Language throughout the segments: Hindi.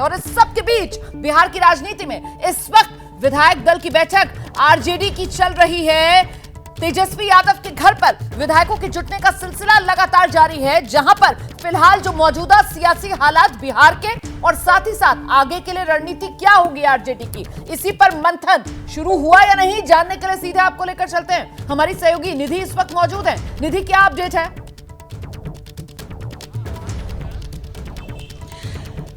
और इस सब के बीच बिहार की राजनीति में इस वक्त विधायक दल की बैठक आरजेडी की चल रही है। तेजस्वी यादव के घर पर विधायकों के जुटने का सिलसिला लगातार जारी है, जहां पर फिलहाल जो मौजूदा सियासी हालात बिहार के और साथ ही साथ आगे के लिए रणनीति क्या होगी आरजेडी की, इसी पर मंथन शुरू हुआ या नहीं जानने के लिए सीधे आपको लेकर चलते हैं। हमारी सहयोगी निधि इस वक्त मौजूद है। निधि, क्या अपडेट है?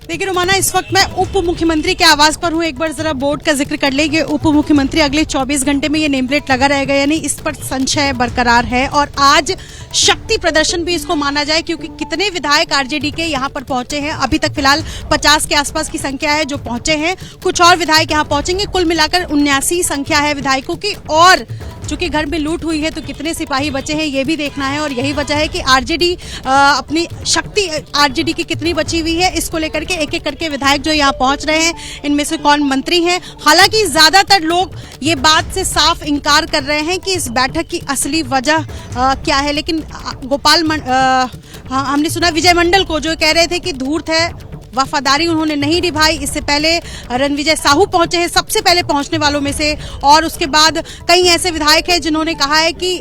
देखिए रोमाना, इस वक्त मैं उप मुख्यमंत्री के आवास पर हूं। एक बार जरा बोर्ड का जिक्र कर लेंगे। उप मुख्यमंत्री अगले 24 घंटे में ये नेम प्लेट लगा रहेगा, यानी इस पर संशय बरकरार है। और आज शक्ति प्रदर्शन भी इसको माना जाए, क्योंकि कितने विधायक आरजेडी के यहां पर पहुंचे हैं। अभी तक फिलहाल 50 के आसपास की संख्या है जो पहुंचे हैं। कुछ और विधायक यहां पहुंचेंगे। कुल मिलाकर 79 संख्या है विधायकों की। और चूंकि घर में लूट हुई है तो कितने सिपाही बचे हैं ये भी देखना है। और यही वजह है कि आरजेडी अपनी शक्ति आरजेडी की कितनी बची हुई है, इसको लेकर के एक एक करके विधायक जो यहाँ पहुंच रहे हैं, इनमें से कौन मंत्री हैं। हालांकि ज्यादातर लोग ये बात से साफ इंकार कर रहे हैं कि इस बैठक की असली वजह क्या है। लेकिन हमने सुना विजय मंडल को, जो कह रहे थे कि धूर्त है, वफादारी उन्होंने नहीं निभाई। इससे पहले रणविजय साहू पहुंचे हैं, सबसे पहले पहुंचने वालों में से। और उसके बाद कई ऐसे विधायक हैं जिन्होंने कहा है कि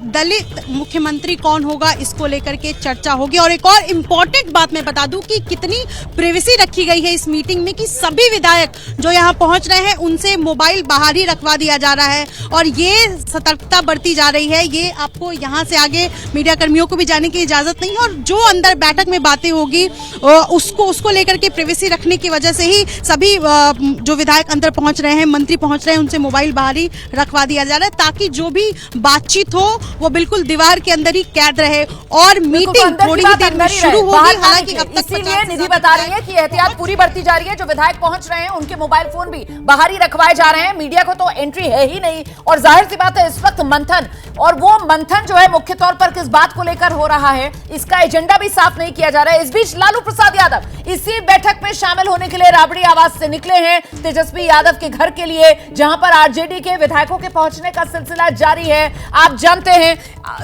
दलित मुख्यमंत्री कौन होगा, इसको लेकर के चर्चा होगी। और एक और इम्पोर्टेंट बात मैं बता दूं कि कितनी प्राइवेसी रखी गई है इस मीटिंग में, कि सभी विधायक जो यहाँ पहुंच रहे हैं उनसे मोबाइल बाहर ही रखवा दिया जा रहा है। और ये सतर्कता बरती जा रही है। ये आपको यहाँ से आगे मीडिया कर्मियों को भी जाने की इजाजत नहीं है। और जो अंदर बैठक में बातें होगी उसको लेकर के प्राइवेसी रखने की वजह से ही सभी जो विधायक अंदर पहुंच रहे हैं, मंत्री पहुंच रहे हैं, उनसे मोबाइल बाहर ही रखवा दिया जा रहा है, ताकि जो भी बातचीत हो वो बिल्कुल दीवार के अंदर ही कैद रहे। और मीटिंग थोड़ी ही देर में शुरू होगी। हालांकि अब तक इसीलिए निधि बता रही है कि एहतियात पूरी बरती जा रही है। जो विधायक पहुंच रहे हैं उनके मोबाइल फोन भी बाहर ही रखवाए जा रहे हैं। मीडिया को तो एंट्री है ही नहीं। और जाहिर सी बात है इस वक्त मंथन, और वो मंथन जो है मुख्य तौर पर किस बात को लेकर हो रहा है, इसका एजेंडा भी साफ नहीं किया जा रहा है। इस बीच लालू प्रसाद यादव इसी बैठक में शामिल होने के लिए राबड़ी आवास से निकले हैं, तेजस्वी यादव के घर के लिए, जहां पर आरजेडी के विधायकों के पहुंचने का सिलसिला जारी है। आप जानते हैं,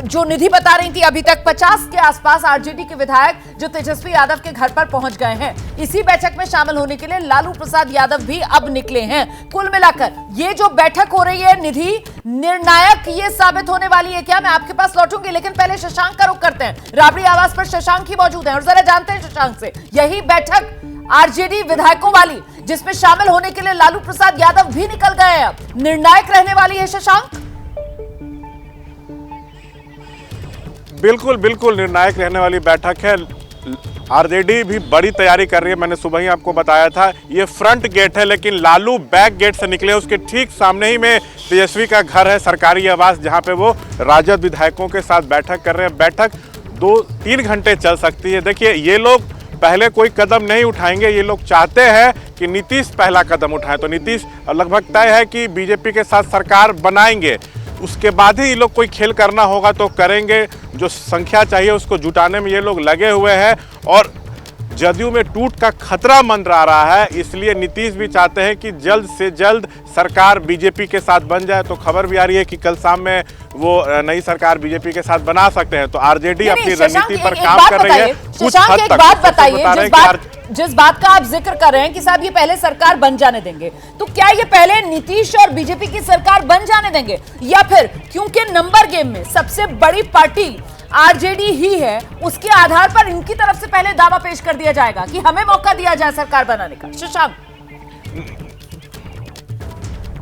जो निधि बता रही थी, अभी तक 50 के आसपास आरजेडी के विधायक जो तेजस्वी यादव के घर पर पहुंच गए हैं। इसी बैठक में शामिल होने के लिए लालू प्रसाद यादव भी अब निकले हैं। कुल मिलाकर ये जो बैठक हो रही है निधि, निर्णायक ये साबित होने वाली है क्या? मैं आपके पास लौटूंगी, लेकिन पहले शशांक का रुख करते हैं। राबड़ी आवास पर शशांक ही मौजूद हैं और जरा जानते हैं शशांक से, यही बैठक आरजेडी विधायकों वाली जिसमें शामिल होने के लिए लालू प्रसाद यादव भी निकल गए हैं, निर्णायक रहने वाली है शशांक? बिल्कुल बिल्कुल निर्णायक रहने वाली बैठक है। आरजेडी भी बड़ी तैयारी कर रही है। मैंने सुबह ही आपको बताया था, ये फ्रंट गेट है, लेकिन लालू बैक गेट से निकले। उसके ठीक सामने ही में तेजस्वी का घर है, सरकारी आवास, जहां पे वो राजद विधायकों के साथ बैठक कर रहे हैं। बैठक 2-3 घंटे चल सकती है। देखिए, ये लोग पहले कोई कदम नहीं उठाएंगे। ये लोग चाहते हैं कि नीतीश पहला कदम उठाएं। तो नीतीश लगभग तय है कि बीजेपी के साथ सरकार बनाएंगे, उसके बाद ही ये लोग कोई खेल करना होगा तो करेंगे। जो संख्या चाहिए उसको जुटाने में ये लोग लगे हुए हैं। और जदयू में टूट का खतरा मंडरा रहा है, इसलिए नीतीश भी चाहते हैं कि जल्द से जल्द सरकार बीजेपी के साथ बन जाए। तो खबर भी आ रही है कि कल शाम में वो नई सरकार बीजेपी के साथ बना सकते हैं। तो आरजेडी अपनी रणनीति पर काम कर रही है। कुछ हद तक बात बताइए, जिस बात का आप जिक्र कर रहे हैं कि साहब ये पहले सरकार बन जाने देंगे, तो क्या ये पहले नीतीश और बीजेपी की सरकार बन जाने देंगे, या फिर क्योंकि नंबर गेम में सबसे बड़ी पार्टी आरजेडी ही है, उसके आधार पर इनकी तरफ से पहले दावा पेश कर दिया जाएगा कि हमें मौका दिया जाए सरकार बनाने का? शशांक,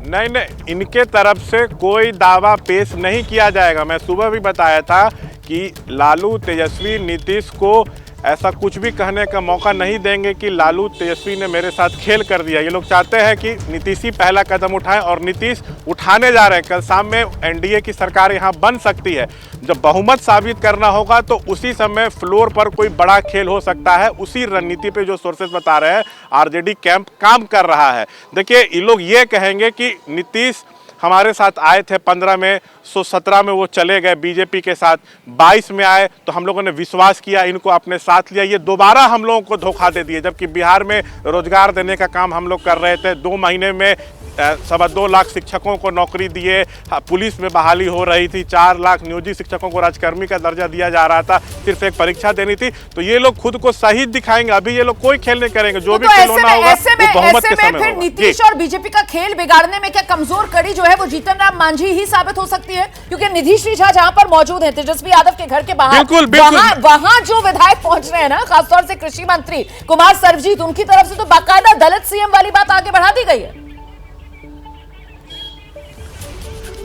नहीं, इनके तरफ से कोई दावा पेश नहीं किया जाएगा। मैं सुबह भी बताया था कि लालू, तेजस्वी, नीतीश को ऐसा कुछ भी कहने का मौका नहीं देंगे कि लालू, तेजस्वी ने मेरे साथ खेल कर दिया। ये लोग चाहते हैं कि नीतीश ही पहला कदम उठाएं, और नीतीश उठाने जा रहे हैं। कल शाम में एनडीए की सरकार यहाँ बन सकती है। जब बहुमत साबित करना होगा तो उसी समय फ्लोर पर कोई बड़ा खेल हो सकता है। उसी रणनीति पे जो सोर्सेज बता रहे हैं आरजेडी कैंप काम कर रहा है। देखिए, ये लोग ये कहेंगे कि नीतीश हमारे साथ आए थे 15 में, 17 में वो चले गए बीजेपी के साथ, 22 में आए तो हम लोगों ने विश्वास किया, इनको अपने साथ लिया, ये दोबारा हम लोगों को धोखा दे दिए। जबकि बिहार में रोजगार देने का काम हम लोग कर रहे थे, 2 महीने में 2.25 लाख शिक्षकों को नौकरी दिए, पुलिस में बहाली हो रही थी, 4 लाख नियोजित शिक्षकों को राजकर्मी का दर्जा दिया जा रहा था, सिर्फ एक परीक्षा देनी थी। तो ये लोग खुद को सही दिखाएंगे, अभी ये लोग कोई खेल नहीं करेंगे, जो भी खेल होना होगा वो बहुमत के समय फिर होगा। नीतीश और बीजेपी का खेल बिगाड़ने में क्या कमजोर कड़ी जो है वो जीतन राम मांझी ही साबित हो सकती है? क्योंकि निधि श्री झा जहां पर मौजूद है तेजस्वी यादव के घर के बाहर, वहां जो विधायक पहुंच रहे हैं ना, खासतौर से कृषि मंत्री कुमार सर्वजीत, उनकी तरफ से तो बाकायदा दलित सीएम वाली बात आगे बढ़ा दी गई है।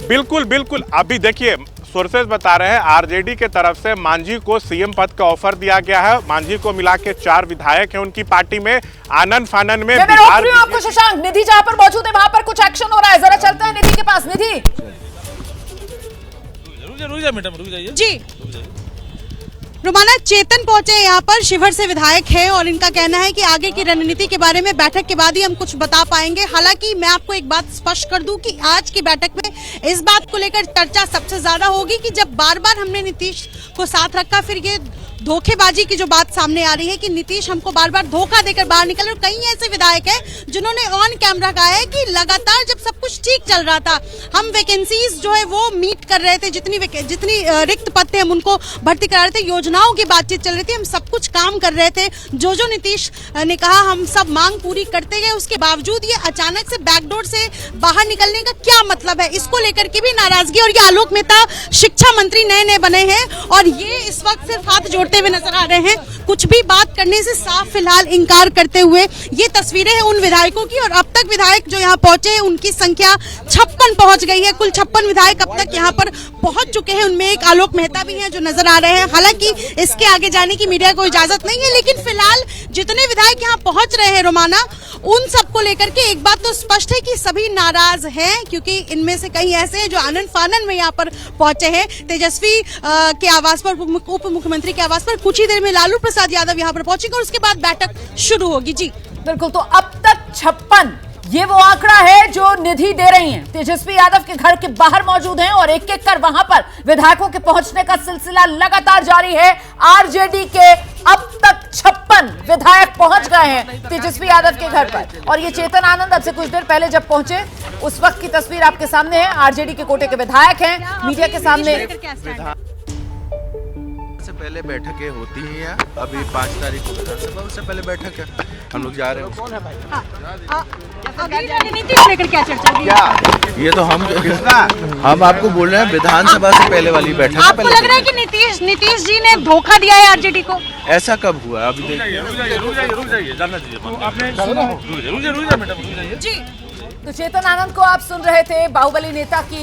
बिल्कुल बिल्कुल, अभी देखिए सोर्सेज बता रहे हैं आरजेडी के तरफ से मांझी को सीएम पद का ऑफर दिया गया है। मांझी को मिला के 4 विधायक हैं उनकी पार्टी में। आनंद फानन में आपको शशांक, निधि जहां पर मौजूद है वहां पर कुछ एक्शन हो रहा है, जरा चलते हैं निधि के पास। निधि जी, रोमाना चेतन पहुंचे यहाँ पर, शिवहर से विधायक है और इनका कहना है कि आगे की रणनीति के बारे में बैठक के बाद ही हम कुछ बता पाएंगे। हालांकि मैं आपको एक बात स्पष्ट कर दूं कि आज की बैठक में इस बात को लेकर चर्चा सबसे ज्यादा होगी कि जब बार बार हमने नीतीश को साथ रखा, फिर ये धोखेबाजी की जो बात सामने आ रही है कि नीतीश हमको बार बार धोखा देकर बाहर निकले। और कई ऐसे विधायक हैं जिन्होंने ऑन कैमरा कहा है कि लगातार जब सब कुछ ठीक चल रहा था, हम वैकेंसीज जो है वो मीट कर रहे थे, जितनी रिक्त पद थे हम उनको भर्ती करा रहे थे, योजनाओं की बातचीत चल रही थी, हम सब कुछ काम कर रहे थे, जो नीतीश ने कहा हम सब मांग पूरी करते गए। उसके बावजूद ये अचानक से बैकडोर से बाहर निकलने का क्या मतलब है, इसको लेकर के भी नाराजगी। और ये आलोक मेहता शिक्षा मंत्री नए बने हैं और ये इस वक्त सिर्फ हाथ जोड़ते हुए नजर आ रहे हैं, कुछ भी बात करने से साफ फिलहाल इनकार करते हुए। ये तस्वीरें हैं उन विधायकों की और अब तक विधायक जो यहाँ पहुंचे हैं उनकी संख्या 56 पहुंच गई है। कुल 56 विधायक अब तक यहाँ पर पहुंच चुके हैं, उनमें एक आलोक मेहता भी हैं जो नजर आ रहे हैं। हालांकि इसके आगे जाने की मीडिया को इजाजत नहीं है, लेकिन फिलहाल जितने विधायक यहाँ पहुंच रहे हैं रोमाना, उन सबको लेकर के एक बात तो स्पष्ट है कि सभी नाराज हैं, क्योंकि इनमें से कई ऐसे हैं जो आनंद फानन में यहाँ पर पहुंचे हैं, तेजस्वी के आवास पर, उप मुख्यमंत्री के आवास पर। कुछ ही देर में लालू प्रसाद यादव यहाँ पर पहुंचेंगे और उसके बाद बैठक शुरू होगी। जी बिल्कुल, तो अब तक 56 ये वो आंकड़ा है जो निधि दे रही हैं। तेजस्वी यादव के घर के बाहर मौजूद हैं और एक एक कर वहां पर विधायकों के पहुंचने का सिलसिला लगातार जारी है। आरजेडी के अब तक 56 विधायक पहुंच गए हैं तेजस्वी यादव के घर पर। और ये चेतन आनंद अब से कुछ देर पहले जब पहुंचे उस वक्त की तस्वीर आपके सामने है। आरजेडी के कोटे के विधायक हैं, मीडिया के सामने। से पहले बैठकें होती हैं यहाँ, अभी 5 तारीख को विधानसभा, उससे पहले बैठक है, हम लोग जा रहे हैं। कौन है भाई? रणनीति को लेकर क्या चर्चा होगी? क्या ये तो हम आपको बोल रहे हैं, विधानसभा से पहले वाली बैठक। आपको लग रहा है कि नीतीश जी ने धोखा दिया है आरजेडी को? ऐसा कब हुआ? अभी देखिए जी। तो चेतन आनंद को आप सुन रहे थे, बाहुबली नेता की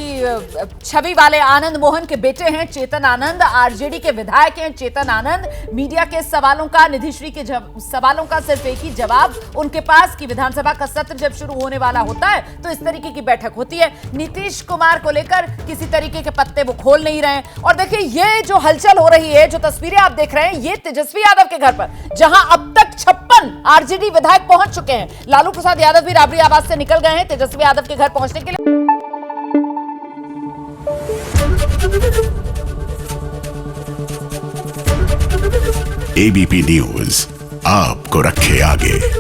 छवि वाले आनंद मोहन के बेटे हैं चेतन आनंद, आरजेडी के विधायक हैं चेतन आनंद। मीडिया के सवालों का, निधिश्री के सवालों का सिर्फ एक ही जवाब उनके पास कि विधानसभा का सत्र जब शुरू होने वाला होता है तो इस तरीके की बैठक होती है। नीतीश कुमार को लेकर किसी तरीके के पत्ते वो खोल नहीं रहे हैं। और देखिए ये जो हलचल हो रही है, जो तस्वीरें आप देख रहे हैं, ये तेजस्वी यादव के घर पर, जहां अब तक 56 आरजेडी विधायक पहुंच चुके हैं। लालू प्रसाद यादव भी राबड़ी आवास से निकल गए हैं तेजस्वी यादव के घर पहुंचने के लिए। एबीपी न्यूज आपको रखे आगे।